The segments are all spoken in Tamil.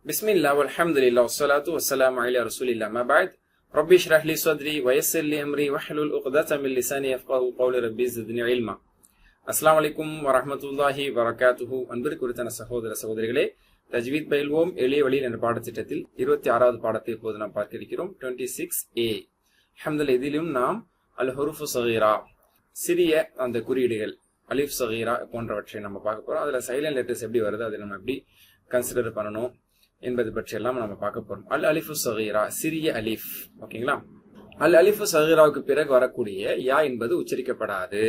Bismillah walhamdulillah wassalatu wassalamu ala rasulillah ma ba'd. Rabbi shrah li sadri wa yassir li amri wahlul 'uqdatam min lisani yafqahu qawli rabbi zidni ilma. அஸ்ஸலாமு அலைக்கும் வரஹ்மத்துல்லாஹி வபரகாத்துஹு. அன்பிற்கு உரித்தான சகோதர சகோதரிகளே, தஜ்வீத் பயில்வோம் எளிய வழி என்ற பாடத்திட்டத்தில் 26வது பாடத்தை இப்போது நாம் பார்க்க இருக்கிறோம். 26A. அல்ஹம்துலில்லாஹ், இதிலும் நாம் அல் ஹுருஃபு ஸகீரா, சிறிய அந்த குறியீடுகள் அலிஃப் ஸகீரா போன்றவற்றை நம்ம பார்க்க போறோம். அதுல சைலண்ட் லெட்டர்ஸ் எப்படி வருது, அதை நம்ம எப்படி கன்சிடர் பண்ணணும் என்பது பற்றி எல்லாம் நம்ம பார்க்க போறோம். அல் அலிஃபு ஸகீரா, சிறிய அலிஃப். ஓகேங்களா? அல் அலிஃபு ஸகீராவுக்கு பிறகு வரக்கூடிய யா என்பது உச்சரிக்கப்படாது.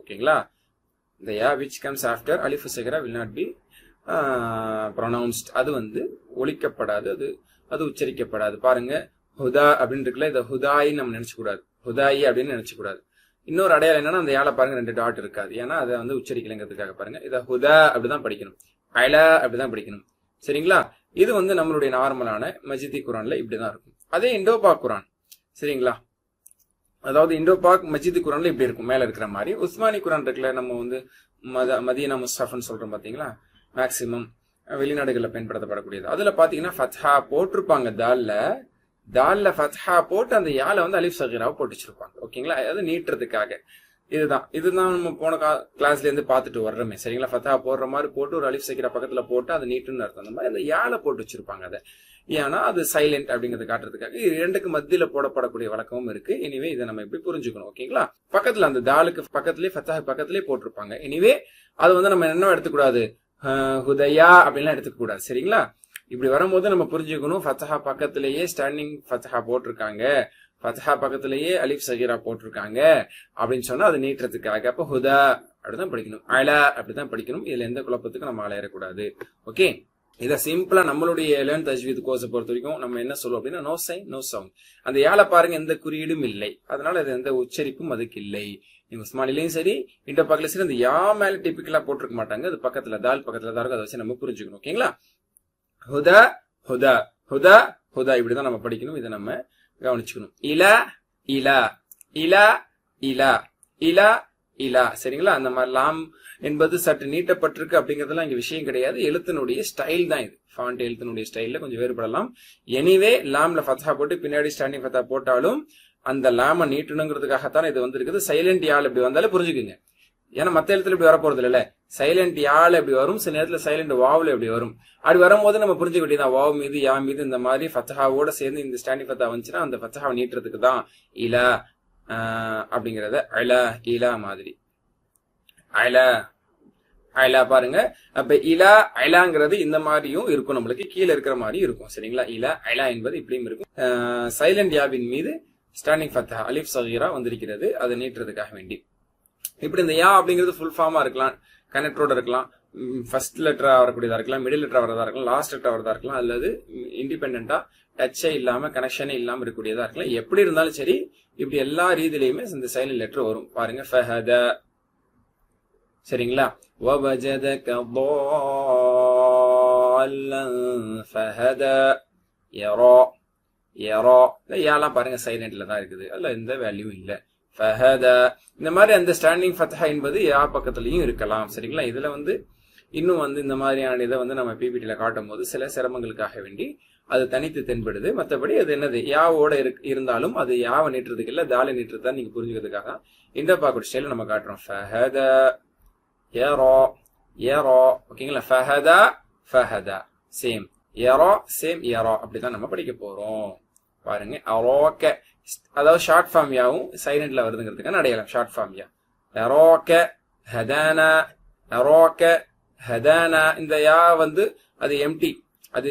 ஓகேங்களா? The ya which comes after alif sagira will not be pronounced. அது ஒலிக்கப்படாது, அது உச்சரிக்கப்படாது. பாருங்க, ஹுதா அப்படின்னு இருக்குல்ல, இதை ஹுதாய் நம்ம நினைச்சு கூடாது, ஹுதாயி அப்படின்னு நினைச்சு கூடாது. இன்னொரு அடையாளம் என்னன்னா, அந்த யால பாருங்க 2 டாட் இருக்காது, ஏன்னா அதை உச்சரிக்கலைங்கிறதுக்காக பாருங்க. இதை ஹுதா அப்படிதான் படிக்கணும், அல அப்படிதான் படிக்கணும். சரிங்களா? இது நம்மளுடைய நார்மலான மஜிதி குரான்ல இப்படிதான் இருக்கும். அதே இண்டோ பாக் குரான், சரிங்களா, அதாவது இண்டோ பாக் மஜிதி குரான்ல இப்படி இருக்கும், மேல இருக்கிற மாதிரி. உஸ்மானி குரான் இருக்குல்ல, நம்ம மதீனா முஸ்ஹஃப்னு சொல்றோம் பாத்தீங்களா, மேக்சிமம் வெளிநாடுகள்ல பயன்படுத்தப்படக்கூடியது. அதுல பாத்தீங்கன்னா ஃபத்ஹா போட்டிருப்பாங்க, தால்ல ஃபத்ஹா போட்டு அந்த யால அலிஃப் ஸகீராவை போட்டு வச்சிருப்பாங்க. ஓகேங்களா? அது நீட்டுறதுக்காக. இதுதான் நம்ம போன கிளாஸ்ல இருந்து பாத்துட்டு வர்றோமே. சரிங்களா? ஃபத்ஹா போடுற மாதிரி போட்டு ஒரு அலிஃப் ஸகீரா பக்கத்துல போட்டு அது நீட்டுன்னு அர்த்தம். அந்த மாதிரி அந்த யால போட்டு வச்சிருப்பாங்க. அதை ஏன்னா அது சைலண்ட் அப்படிங்கறது காட்டுறதுக்காக. இது 2க்கு மத்தியில போடப்படக்கூடிய வழக்கமும் இருக்கு. எனிவே இதை நம்ம எப்படி புரிஞ்சுக்கணும்? ஓகேங்களா? பக்கத்துல அந்த தாலுக்கு பக்கத்திலேயே ஃபத்ஹா பக்கத்திலேயே போட்டிருப்பாங்க. எனிவே அது நம்ம என்ன எடுத்துக்கூடாது, ஹுதையா அப்படின்லாம் எடுத்துக்க கூடாது. சரிங்களா? இப்படி வரும்போது நம்ம புரிஞ்சுக்கணும், ஃபத்ஹா பக்கத்திலேயே ஸ்டாண்டிங் ஃபத்ஹா போட்டிருக்காங்க, ஃபத்ஹா பக்கத்திலேயே அலிஃப் ஸகீரா போட்டிருக்காங்க அப்படின்னு சொன்னா அது நீட்டுறதுக்காக. அப்ப ஹுதா அப்படிதான் படிக்கணும், அலா அப்படிதான் படிக்கணும். இதுல எந்த குழப்பத்துக்கும் நம்ம அலையறக்கூடாது. ஓகே, இதை சிம்பிளா நம்மளுடைய 11th தஜ்வீத் கோர்ஸை பொறுத்த வரைக்கும் நம்ம என்ன சொல்லுவோம் அப்படின்னா, நோ சைன் நோ சவுண்ட். அந்த யால பாருங்க எந்த குறியீடும் இல்லை, அதனால அது எந்த உச்சரிப்பும் அதுக்கு இல்லை. நீங்க உஸ்மானிலையும் சரி இண்டோ பாக்லயும் சரி அந்த யா மேல டிபிக்கலா போட்டிருக்க மாட்டாங்க, அது பக்கத்துல தால் பக்கத்துல தான் இருக்கும். அதை வச்சு நம்ம புரிஞ்சுக்கணும். ஓகேங்களா? ஹுதா ஹுதா ஹுதா ஹுதா இப்படிதான் நம்ம படிக்கணும். இதை நம்ம கவனிச்சுக்கணும். இலா இலா இலா இலா இலா இலா. சரிங்களா? அந்த மாதிரி லாம் என்பது சற்று நீட்டப்பட்டிருக்கு அப்படிங்கறதுலாம் இங்க விஷயம் கிடையாது. எழுத்தினுடைய ஸ்டைல் தான் இது. ஃபாண்ட் எழுத்தினுடைய ஸ்டைல்ல கொஞ்சம் வேறுபடலாம். எனிவே லாம்ல ஃபத்ஹா போட்டு பின்னாடி ஸ்டாண்டிங் ஃபத்ஹா போட்டாலும் அந்த லாம நீட்டணுங்கிறதுக்காகத்தான் இது இருக்குது. சைலண்ட் யாழ் இப்படி வந்தாலும் புரிஞ்சுக்குங்க. ஏன்னா மத்த எழுத்துல இப்படி வரப்போறது இல்ல. சைலண்ட் யாழ் எப்படி வரும், சில நேரத்துல சைலண்ட் வாவ்ல எப்படி வரும். அப்படி வரும்போது நம்ம புரிஞ்சுக்க வேண்டியதான், வாவ் மீது யா மீது இந்த மாதிரி ஃபத்ஹாவோட சேர்ந்து இந்த ஸ்டாண்டிங் ஃபத்ஹா வந்துச்சுன்னா அந்த ஃபத்ஹாவை நீட்டுறதுக்கு தான் இலா அப்படிங்கறத அலா இலா மாதிரி. அலா அலா பாருங்க. அப்ப இலா அலாங்கிறது இந்த மாதிரியும் இருக்கும், நம்மளுக்கு கீழே இருக்கிற மாதிரி இருக்கும். சரிங்களா? இலா அலா என்பது இப்படியும் இருக்கும். சைலண்ட் யாவின் மீது ஸ்டாண்டிங் ஃபத்ஹா அலிஃப் ஸகீரா வந்திருக்கிறது, அதை நீட்டுறதுக்காக வேண்டி. இப்படி இந்த யா அப்படிங்கிறது ஃபுல் ஃபார்மா இருக்கலாம், கனெக்டரோட இருக்கலாம், ஃபர்ஸ்ட் லெட்டரா வரக்கூடியதா இருக்கலாம், மிடில் லெட்டரா வரதா இருக்கலாம், லாஸ்ட் லெட்டரா வரதா இருக்கலாம், அல்லது இண்டிபெண்டா டச்சே இல்லாம கனெக்ஷனே இல்லாம இருக்கக்கூடியதா இருக்கலாம். எப்படி இருந்தாலும் சரி, இப்படி எல்லா ரீதியிலுமே இந்த சைலண்ட் லெட்டர் வரும். பாருங்க, ஃபஹத. சரிங்களா? வவஜதக ضالًا فهدى யரா யரா. யாலாம் பாருங்க சைலண்ட்ல தான் இருக்குது, அதுல எந்த வேல்யூ இல்ல. ஃபஹதா இந்த மாதிரி அந்த ஸ்டாண்டிங் ஃபத்ஹா என்பது யா பக்கத்துலயும் இருக்கலாம். சரிங்களா? இதுல இன்னும் இந்த மாதிரியான இதை நம்ம பிபிடில காட்டும் போது சில சிரமங்களுக்காக வேண்டி அது தனித்து தென்படுது. மற்றபடி அது என்னது, யாவோட இருந்தாலும் அது யாவை நீட்டுறதுக்கு இல்ல, தாலை நீட்டுறதுதான் நீங்க புரிஞ்சுக்கிறதுக்காக இண்டோ பாக் ஸ்டைல நம்ம காட்டுறோம். ஃபஹதா யரா யரா. ஓகேங்களா? ஃபஹதா ஃபஹதா சேம், யரா சேம், யரா அப்படிதான் நம்ம படிக்க போறோம். பாருங்க, அரோக்க, அதாவது ஷார்ட் ஃபார்ம் யாவும் சைலண்ட்ல வருதுங்கிறதுக்கான அடையாளம் ஷார்ட் ஃபார்ம் யா. அரோக்க ஹதானா அரோக்க ஹதானா. இந்த யா அது எம்டி, அது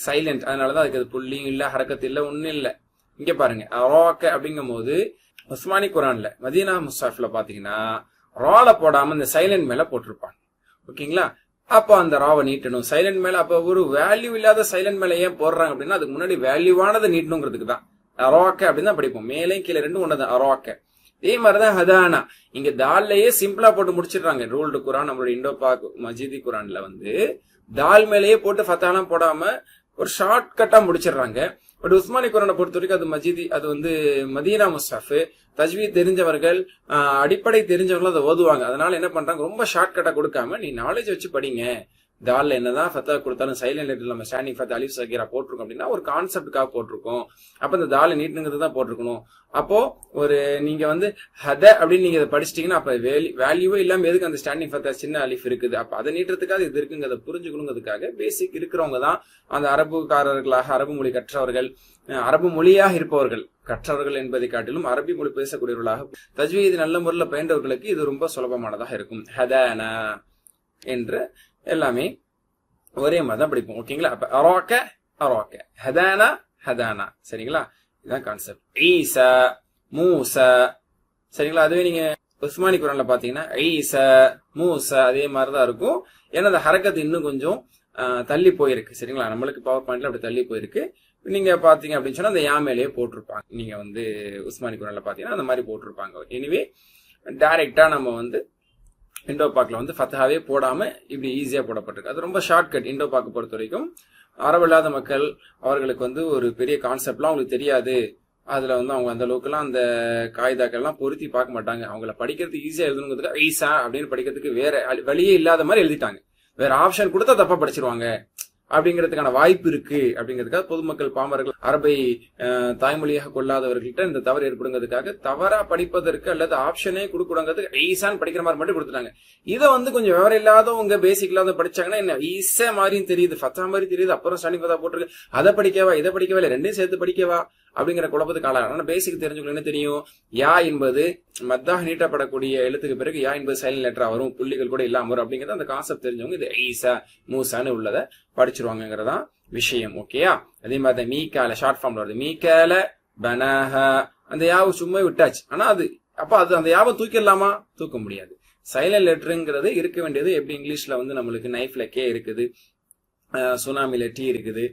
சைலண்ட், அதனாலதான் அதுக்கு அது புள்ளியும் இல்ல, ஹரக்கத்து இல்ல, ஒன்னும் இல்ல. இங்க பாருங்க, அரோக்க அப்படிங்கும் போது உஸ்மானி குரான்ல மதீனா முஸ்ஹஃப்ல பாத்தீங்கன்னா ரால போடாம இந்த சைலண்ட் மேல போட்டிருப்பாங்க. ஓகேங்களா? அப்ப அந்த ராவை நீட்டணும் சைலண்ட் மேல. அப்ப ஒரு வேல்யூ இல்லாத சைலண்ட் மேல ஏன் போடுறாங்க அப்படின்னா, அதுக்கு முன்னாடி வேல்யூவானதை நீட்டணுங்கிறதுக்கு தான். அரோக்க அப்படின்னு தான் படிப்போம், மேலே கீழே ரெண்டும் ஒண்ணுதான் அரோக்க. இதே மாதிரிதான் ஹதானா. இங்க தால்லையே சிம்பிளா போட்டு முடிச்சிடுறாங்க. ரூல்டு குரான் நம்மளோட இண்டோ பாக் மஜிதி குரான்ல தால் மேலேயே போட்டு ஃபத்தாலாம் போடாம ஒரு ஷார்ட் கட்டா முடிச்சிடுறாங்க. பட் உஸ்மானி குரானை பொறுத்த வரைக்கும் அது மஜிதி, அது மதீனா முஸ்ஹஃப், தஜ்வீத் தெரிஞ்சவர்கள், அடிப்படை தெரிஞ்சவங்களும் அதை ஓதுவாங்க. அதனால என்ன பண்றாங்க, ரொம்ப ஷார்ட் கட்டா கொடுக்காம நீ நாலேஜ் வச்சு படிங்க, தால்ல என்னதான் ஃபத்தா கொடுத்தாலும் சைலண்ட் லெட்டர் நம்ம ஸ்டாண்டிங் ஃபத்தா அலிஃப் சகீரா போட்டிருக்கோம் அப்படின்னா ஒரு கான்செப்டுக்காக போட்டிருக்கோம். அப்ப இந்த தால நீட்டுங்கிறது தான் போட்டிருக்கணும். அப்போ ஒரு நீங்க வந்து ஹத அப்படின்னு நீங்க இதை படிச்சிட்டீங்கன்னா அப்ப வேல்யூவே இல்லாம எதுக்கு அந்த ஸ்டாண்டிங் ஃபத்தா சின்ன அலிஃப் இருக்குது, அப்ப அதை நீட்டுறதுக்காக இது இருக்குங்கிறத புரிஞ்சுக்கணுங்கிறதுக்காக பேசிக் இருக்கிறவங்க தான் அந்த அரபுக்காரர்களாக அரபு மொழி கற்றவர்கள், அரபு மொழியாக இருப்பவர்கள், கற்றவர்கள் என்பதை காட்டிலும் அரபி மொழி பேசக்கூடியவர்களாக தஜ்வீத் நல்ல முறையில் பயின்றவர்களுக்கு இது ரொம்ப சுலபமானதாக இருக்கும். ஹதானா என்று எல்லாமே ஒரே மாதிரி தான் படிப்போம். ஓகேங்களா? அப்ப அராக்க அராக்க, ஹதானா ஹதானா. சரிங்களா? இதுதான் கான்செப்ட். ஈசா மூசா. சரிங்களா? அதுவே நீங்க உஸ்மானி குரான்ல பாத்தீங்கன்னா ஈசா மூசா அதே மாதிரிதான் இருக்கும். ஏன்னா அந்த ஹரக்கத்து இன்னும் கொஞ்சம் தள்ளி போயிருக்கு. சரிங்களா? நம்மளுக்கு பவர் பாயிண்ட்ல அப்படி தள்ளி போயிருக்கு. நீங்க பாத்தீங்க அப்படின்னு சொன்னா அந்த யாமேலேயே போட்டிருப்பாங்க. நீங்க வந்து உஸ்மானி குரான்ல பாத்தீங்கன்னா அந்த மாதிரி போட்டிருப்பாங்க. எனிவே டைரக்டா நம்ம வந்து இண்டோ பாக்ல வந்து ஃபத்ஹாவே போடாம இப்படி ஈஸியா போடப்பட்டிருக்கு. அது ரொம்ப ஷார்ட் கட். இண்டோ பாக்கு பொறுத்த வரைக்கும் அரபு இல்லாத மக்கள் அவர்களுக்கு வந்து ஒரு பெரிய கான்செப்ட்லாம் அவங்களுக்கு தெரியாது. அதுல வந்து அவங்க அந்த அளவுக்குலாம் அந்த காய்தாக்கள் எல்லாம் பொருத்தி பார்க்க மாட்டாங்க. அவங்கள படிக்கிறதுக்கு ஈஸியா எழுதணுங்கிறதுக்கு ஈசா அப்படின்னு படிக்கிறதுக்கு வேற வழியே இல்லாத மாதிரி எழுதிட்டாங்க. வேற ஆப்ஷன் கொடுத்தா தப்பா படிச்சிருவாங்க அப்படிங்கிறதுக்கான வாய்ப்பு இருக்கு. அப்படிங்கிறதுக்காக பொதுமக்கள் பாமரர்கள் அரபை தாய்மொழியாக கொள்ளாதவர்கள்ட்ட இந்த தவறு ஏற்படுங்கிறதுக்காக தவறா படிப்பதற்கு அல்லது ஆப்ஷனே கொடுக்கூடாங்கிறதுக்கு ஈசான்னு படிக்கிற மாதிரி மட்டும் கொடுத்துட்டாங்க. இதை வந்து கொஞ்சம் விவரம் இல்லாதவங்க பேசிக் இல்லாத படிச்சாங்கன்னா என்ன ஈஸா மாதிரியும் தெரியுது, ஃபத்தா மாதிரி தெரியுது, அப்புறம் ஸ்டாண்டிங் ஃபத்தா போட்டிருக்கு, அதை படிக்கவா இதை படிக்கவா இல்லை ரெண்டையும் சேர்த்து படிக்கவா அப்படிங்கிற குழப்பத்துக்கு ஆளாக. ஆனா பேசிக் தெரிஞ்சுக்கணும். என்ன தெரியும்? யா என்பது மத்தாக நீட்டப்படக்கூடிய எழுத்துக்கு பிறகு யா என்பது சைலண்ட் லெட்டரா வரும், புள்ளிகள் கூட இல்லாம வரும். அப்படிங்கிறது அந்த கான்செப்ட் தெரிஞ்சவங்க இது ஈசா மூசான்னு உள்ளதை படிச்சிருவாங்கிறதா விஷயம். ஓகேயா? அதே மாதிரி மீகால ஷார்ட் ஃபார்ம்ல வருது. மீகால பனாஹ, அந்த யாவை சும்மா விட்டாச்சு. ஆனா அது அப்ப அது அந்த யாவை தூக்கிடலாமா? தூக்க முடியாது. சைலண்ட் லெட்டருங்கிறது இருக்க வேண்டியது எப்படி இங்கிலீஷ்ல வந்து நம்மளுக்கு நைஃப்ல கே இருக்குது, சுனாமில டி இருக்குது,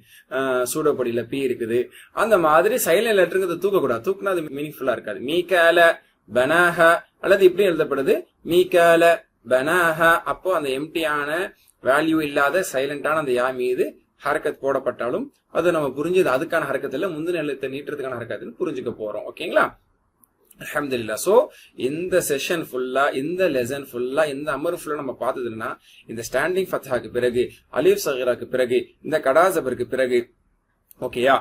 சூடப்படியில பி இருக்குது. அந்த மாதிரி சைலண்ட் லெட்டருங்கிறது தூக்கக்கூடாது. தூக்குனா அது மீனிங்ஃபுல்லா இருக்காது. மீகால பனாஹ அல்லது இப்படி எழுதப்படுது மீகால பனாஹ. அப்போ அந்த எம்டியான வேல்யூ இல்லாத சைலண்டான அந்த யா மீது ஹரக்கத் போடப்பட்டாலும் அதை நம்ம புரிஞ்சது அதுக்கான ஹரக்கத்துல முந்தின எழுத்தை நீட்டுறதுக்கான ஹரக்கத்துன்னு புரிஞ்சுக்க போறோம். ஓகேங்களா? அல்ஹம்துலில்லாஹ். சோ இந்த செஷன் ஃபுல்லா, இந்த லெசன் ஃபுல்லா, இந்த அமர் ஃபுல்லா நம்ம பார்த்ததுன்னா இந்த ஸ்டாண்டிங் ஃபத்ஹாக்கு பிறகு, அலிஃப் சகீராக்கு பிறகு, இந்த கடாசபருக்கு பிறகு, ஓகேயா,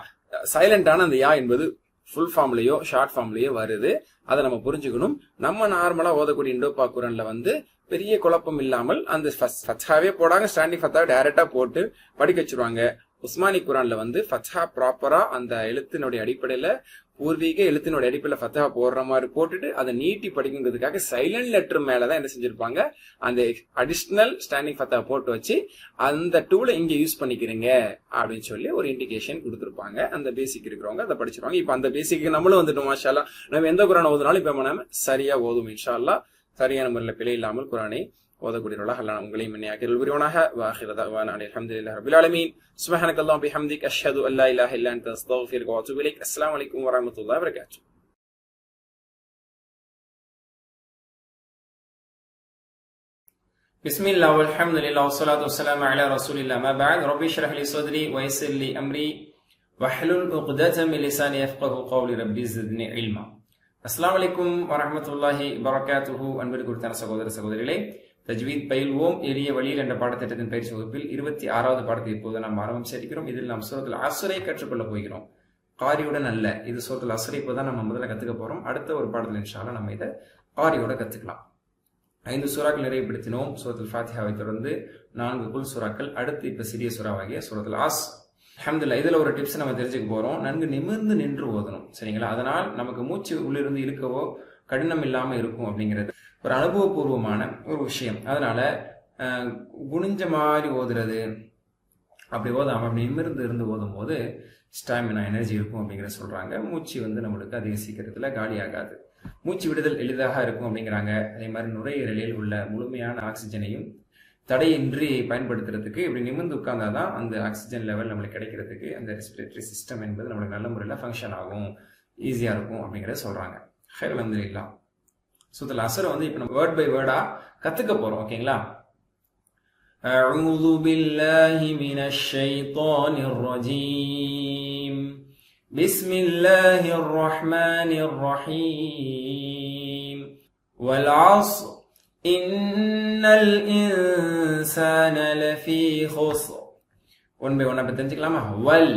சைலண்டான அந்த யா என்பது ஃபுல் ஃபார்ம்லயோ ஷார்ட் ஃபார்ம்லயோ வருது. அதை நம்ம புரிஞ்சுக்கணும். நம்ம நார்மலா ஓதக்கூடிய இண்டோ பாக் குரான்ல வந்து பெரிய குழப்பம் இல்லாமல் அந்த ஃபத்ஹாவே போடாங்க, ஸ்டாண்டிங் ஃபத்ஹா டைரக்டா போட்டு படிக்க வச்சிருவாங்க. உஸ்மானி குரான்ல வந்து ஃபத்ஹா ப்ராப்பரா அந்த எழுத்தினுடைய அடிப்படையில பூர்வீக எழுத்தினுடைய அடிப்படையில ஃபத்ஹா போடுற மாதிரி போட்டுட்டு அதை நீட்டி படிக்குங்கிறதுக்காக சைலண்ட் லெட்டர் மேலதான் என்ன செஞ்சிருப்பாங்க, அந்த அடிஷனல் ஸ்டாண்டிங் ஃபத்ஹா போட்டு வச்சு அந்த டூலை இங்க யூஸ் பண்ணிக்கிறீங்க அப்படின்னு சொல்லி ஒரு இண்டிகேஷன் கொடுத்துருப்பாங்க. அந்த பேசிக் இருக்கிறவங்க அதை படிச்சிருவாங்க. இப்ப அந்த பேசிக்கு நம்மளும் வந்துட்டோம். மாஷா அல்லாஹ். நம்ம எந்த குரான் ஓதுனாலும் இப்ப நம்ம சரியா ஓதும் இன்ஷா அல்லாஹ். சரியான முறையில் பிழை இல்லாமல் குரானை ஓதக்கூடியவர்களாக அல்லாஹ் உங்களையும் என்னையாக்கில் புரிவானாக. வாஹிர தஅவானா அல்ஹம்துலில்லாஹி ரப்பில் ஆலமீன். சுப்ஹானக்கல்லாஹு பிஹம்திக அஷ்ஹது அல்லா இலாஹ இல்லா அன்த அஸ்தக்ஃபிருக வ அத்தூபு இலைக். அஸ்ஸலாமு அலைக்கும் வரஹ்மத்துல்லாஹி வ பரகாத்துஹு. பிஸ்மில்லாஹ் வல்ஹம்துலில்லாஹ் வஸ்ஸலாத்து வஸ்ஸலாமு அலா ரசூலில்லாஹ். மா பஅத். ரப்பி ஷ்ரஹ் லி ஸத்ரி வ யஸ்ஸிர் லி அம்ரி வஹ்லுல் உக்ததம் மின் லிசானி யஃப்கஹு கௌலி. ரப்பி ஸித்னி இல்மா. அஸ்ஸலாமு அலைக்கும் வரஹ்மத்துல்லாஹி வபரகாத்துஹு. அன்பிற்கு குறித்தான சகோதர சகோதரிகளே, தஜ்வீத் பயில்வோம் எளிய வழியில் என்ற பாடத்திட்டத்தின் பயிற்சி வகுப்பில் 26வது பாடத்தை இப்போது நாம் ஆரம்பம் செய்கிறோம். இதில் நாம் சூரத்துல் அஸ்ரை கற்றுக்கொள்ள போகிறோம். காரியுடன் அல்ல, இது சூரத்துல் அஸ்ரை இப்போதான் நம்ம முதல்ல கத்துக்க போறோம். அடுத்த ஒரு பாடத்தில் இன்ஷா அல்லாஹ் நம்ம இதை காரியோட கத்துக்கலாம். 5 சூறாக்கள் நிறைவுபடுத்தினோம். சூரத்துல் ஃபாத்திஹாவை தொடர்ந்து 4 குல் சூறாக்கள், அடுத்து இப்ப சிறிய சூறாவாகிய சூரத்துல் ஆஸ். அல்ஹம்துலில்லாஹ். இதுல ஒரு டிப்ஸ் நம்ம தெரிஞ்சுக்க போறோம். நன்கு நிமிர்ந்து நின்று ஓதணும். சரிங்களா? அதனால் நமக்கு மூச்சு உள்ளிருந்து இருக்கவோ கடினம் இல்லாம இருக்கும் அப்படிங்கிறது ஒரு அனுபவபூர்வமான ஒரு விஷயம். அதனால குனிஞ்ச மாதிரி ஓதுறது, அப்படி ஓதாம அப்படி நிமிர்ந்து இருந்து ஓதும் போது ஸ்டாமினா எனர்ஜி இருக்கும் அப்படிங்கிறத சொல்றாங்க. மூச்சு வந்து நம்மளுக்கு அதிக சீக்கிரத்துல காலி ஆகாது. மூச்சு விடுதல் எளிதாக இருக்கும் அப்படிங்கிறாங்க. அதே மாதிரி நுரையீரலில் உள்ள முழுமையான ஆக்சிஜனையும் தடையின்றி பயன்படுத்துறதுக்கு இப்படி நிமிர்ந்து உட்கார்ந்தாதான் அந்த ஆக்சிஜன் லெவல் நம்மளுக்கு கிடைக்கிறதுக்கு அந்த ரெஸ்பிரேட்டரி சிஸ்டம் என்பது நம்மளுக்கு நல்ல முறையில் ஃபங்க்ஷன் ஆகும், ஈஸியா இருக்கும் அப்படிங்கிறத சொல்றாங்க. அல்ஹம்துலில்லாஹ். சூரத்துல் அஸ்ர் வந்து இப்ப நம்ம வேர்ட் பை வேர்டா கத்துக்க போறோம். ஓகேங்களா? அஊது பில்லாஹி மினஷ் ஷைத்தானிர் ரஜீம். பிஸ்மில்லாஹிர் ரஹ்மானிர் ரஹீம். வல் அஸ்ர் இன்னல் الإنسان لفي خسر. ஒன் பை ஒன் அப்ப தெரிஞ்சுக்கலாமா? வல்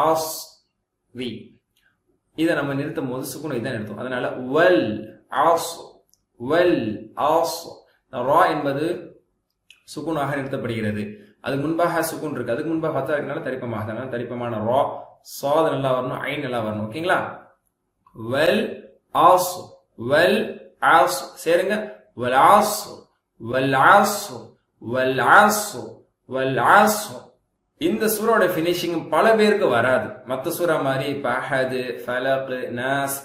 ஆஸ் வி, இதை நம்ம நிறுத்தும் போது சுக்குன் இதான் நிறுத்தும். அதனால வல் ஆஸ், வல் ஆஸ். ரா என்பது சுக்குனாக நிறுத்தப்படுகிறது. அதுக்கு முன்பாக சுக்குன் இருக்கு, அதுக்கு முன்பாக ஃபத்தா இருக்கனால தரிப்பமாக, அதனால தரிப்பமான ரா. சாத் நல்லா வரணும், ஐன் நல்லா வரணும். ஓகேங்களா? வல் ஆஸ், வல் ஆஸ். சேருங்க. வல் ஆஸ், வல் ஆஸ், வல் ஆஸ், வல் ஆஸ். இந்த சூராவோட பினிஷிங் பல பேருக்கு வராது. மற்ற சூரா மாதிரி இப்ப அஹது, ஃபலக், நாஸ்,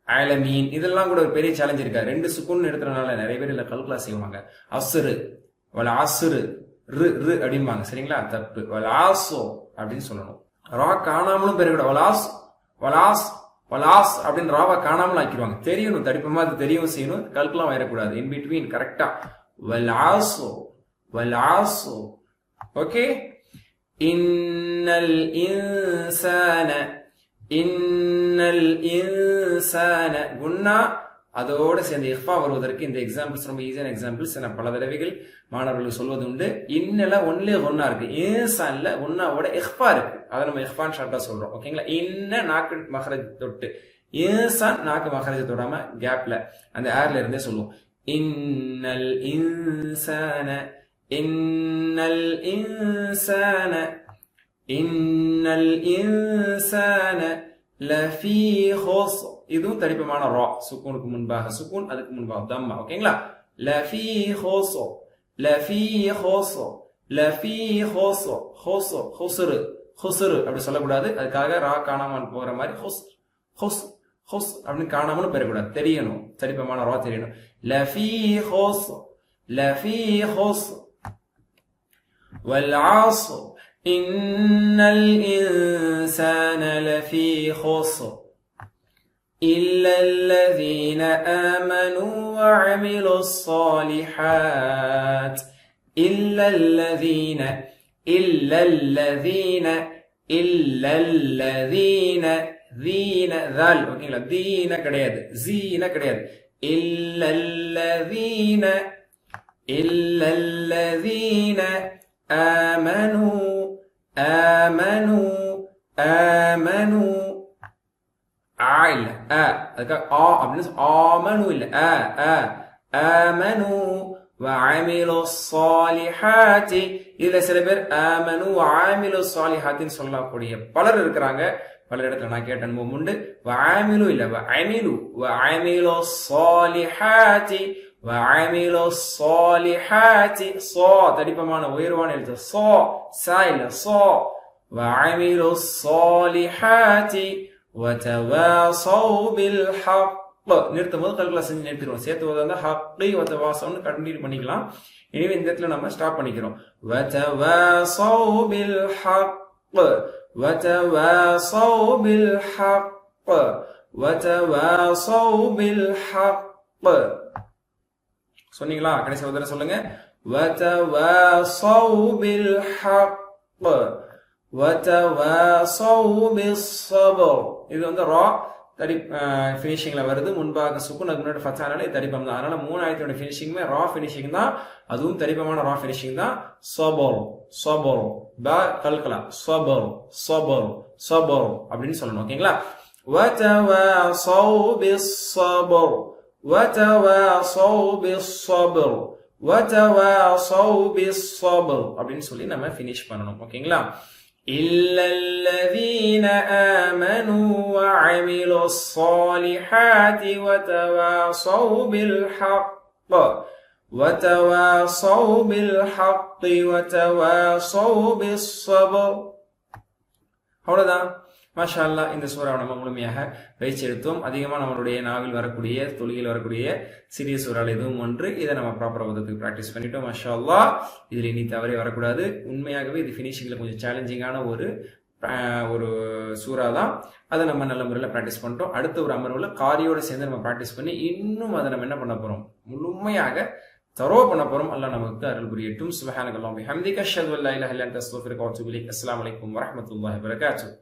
ஆலமீன் இதெல்லாம் கூட ஒரு பெரிய சேலஞ்ச் இருக்கா. ரெண்டு சுக்குன் எடுத்துறதுனால நிறைய பேர் இல்ல கல்குலா செய்வாங்க. அசுரு, வல் அசுரு, ரு ரு அப்படிம்பாங்க. சரிங்களா? தப்பு. வல் ஆசோ அப்படின்னு சொல்லணும். ரா காணாமலும் பேரு கூட வலாஸ், வலாஸ், வலாஸ் அப்படின்னு ராவா காணாமல் ஆக்கிடுவாங்க. தெரியணும், தடிப்பமா அது தெரியவும் செய்யணும், கல்குலாம் வயரக்கூடாது. இன் பிட்வீன் கரெக்டா வல் ஆசோ, வல் ஆசோ. ஓகே. இன்னல் இன்சான, இன்னல் இன்சான குன்னா அதோடு சேர்ந்து இஃபா வருவதற்கு இந்த எக்ஸாம்பிள்ஸ் ரொம்ப ஈஸியான எக்ஸாம்பிள்ஸ். நான் பல தடவைகள் மாணவர்கள் சொல்வது உண்டு. இன்னல ஒன்லயே ஒன்னா இருக்கு, இன்சான்ல ஒன்னாவோட இஃபா இருக்கு. அதை நம்ம இஃபான் ஷார்ட்டா சொல்றோம். ஓகேங்களா? இன்ன நாக்கு மகரஜ் தொட்டு, இன்சான் நாக்கு மகரஜ் தொடாம கேப்ல அந்த ஏர்ல இருந்தே சொல்லுவோம். இன்னல் இன்சான, இன்னல் இன்சான, இன்னல் இன்சான லஃபீ ஹுஸ்ர். இதுவும் தரிப்பமான ரா, சுக்கூனுக்கு முன்பாக சுக்கூன், அதுக்கு முன்பாக தம்மா. ஓகேங்களா? லஃபீ ஹுஸ்ர், லஃபீ ஹுஸ்ர், லஃபீ ஹுஸ்ர், ஹுஸ்ர், ஹுஸ்ர், ஹுஸ்ர் அப்படி சொல்லக்கூடாது. அதுக்காக ரா காணாமல் போகிற மாதிரி ஹுஸ், ஹுஸ், ஹுஸ் அப்படின்னு காணாமலும் பெறக்கூடாது. தெரியணும், தரிப்பமான ரா தெரியணும். லஃபீ ஹுஸ்ர், லஃபீ ஹுஸ்ர். வல் ஆஸ்ர் இன்னல் இன்சான லஃபீ ஹுஸ்ர் إلا الذين آمنوا وعملوا الصالحات. إلا الذين، إلا الذين، إلا الذين، ذين ذال. ஓகேங்களா? தீன கிடையாது, ஜீன கிடையாது. إلا الذين، إلا الذين آمنوا، آمنوا، آمنوا. இல்ல அதுக்காக அப்படின்னு ஆமனு இல்ல, ஆமனு வஅமிலு ஸாலிஹாத்தி. இதுல சில பேர் ஆமனு வஅமிலு ஸாலிஹாத்தின்னு சொல்லக்கூடிய பலர் இருக்கிறாங்க. பல இடத்துல நான் கேட்ட அனுபவம் உண்டு. வஅமிலு இல்ல, வஅமிலு, வஅமிலு ஸாலிஹாத்தி, வஅமிலு ஸாலிஹாத்தி. ஸா தடிப்பமான உயர்வான எழுத்து, ஸா சா இல்ல, ஸா. வஅமிலு ஸாலிஹாத்தி وتواصوا بالحق. நிறுத்தும் போது கல்குலா செஞ்சு நிறுத்திடுவோம். சேர்த்து வந்து ஹக்கி வதவாசவுன்னு கண்டினியூ பண்ணிக்கலாம். எனவே இந்த இடத்துல நம்ம ஸ்டாப் பண்ணிக்கிறோம். وتواصوا بالحق، وتواصوا بالحق، وتواصوا بالحق. சொன்னீங்களா? கடைசி ஒரு தடவை சொல்லுங்க. وتواصوا بالحق وتواصوا بالصبر. இது வந்து ரா தடி ஃபினிஷிங்ல வருது. முன்பாக சுக்குன், அதுக்கு முன்னாடி ஃபத்தானால தடிப்பம் தான். அதனால மூணு ஆயத்தோட ஃபினிஷிங்குமே ரா ஃபினிஷிங் தான். அதுவும் தடிப்பமான ரா ஃபினிஷிங் தான். சபர், சபர், பா கல்கலா, சபர், சபர், சபர் அப்படின்னு சொல்லணும். ஓகேங்களா? وتواصوا بالصبر، وتواصوا بالصبر، وتواصوا بالصبر அப்படின்னு சொல்லி நம்ம ஃபினிஷ் பண்ணணும். ஓகேங்களா? إلا الذين آمنوا وعملوا الصالحات وتواصوا بالحق، وتواصوا بالحق، وتواصوا بالصبر. அவ்வளவுதான். மாஷா அல்லாஹ். இந்த சூறாவை நம்ம முழுமையாக பயிற்சி எடுத்தோம். அதிகமாக நம்மளுடைய நாவில் வரக்கூடிய, தொழுகையில் வரக்கூடிய சிறிய சூறாவில் எதுவும் ஒன்று. இதை நம்ம ப்ராப்பராக உதவுக்கு ப்ராக்டிஸ் பண்ணிட்டோம். மாஷா அல்லாஹ். இதில் இனி தவறே வரக்கூடாது. உண்மையாகவே இது ஃபினிஷிங்கில் கொஞ்சம் சேலஞ்சிங்கான ஒரு சூறா தான். அதை நம்ம நல்ல முறையில் ப்ராக்டிஸ் பண்ணிட்டோம். அடுத்த ஒரு அமர்வில் காரியோடு சேர்ந்து நம்ம ப்ராக்டிஸ் பண்ணி இன்னும் அதை நம்ம என்ன பண்ண போகிறோம், முழுமையாக தரோ பண்ண போகிறோம். அல்லாஹ் நமக்கு அருள் புரியட்டும். சுப்ஹானக்கல்லாஹு வபிஹம்திக அஷ்ஹது அல்லா இலாஹா இல்லா அன்த அஸ்தக்ஃபிருக வ அத்தூபு இலைக். அஸ்ஸலாமு அலைக்கும் வரஹ்மத்துல்லாஹி வபரகாத்துஹு.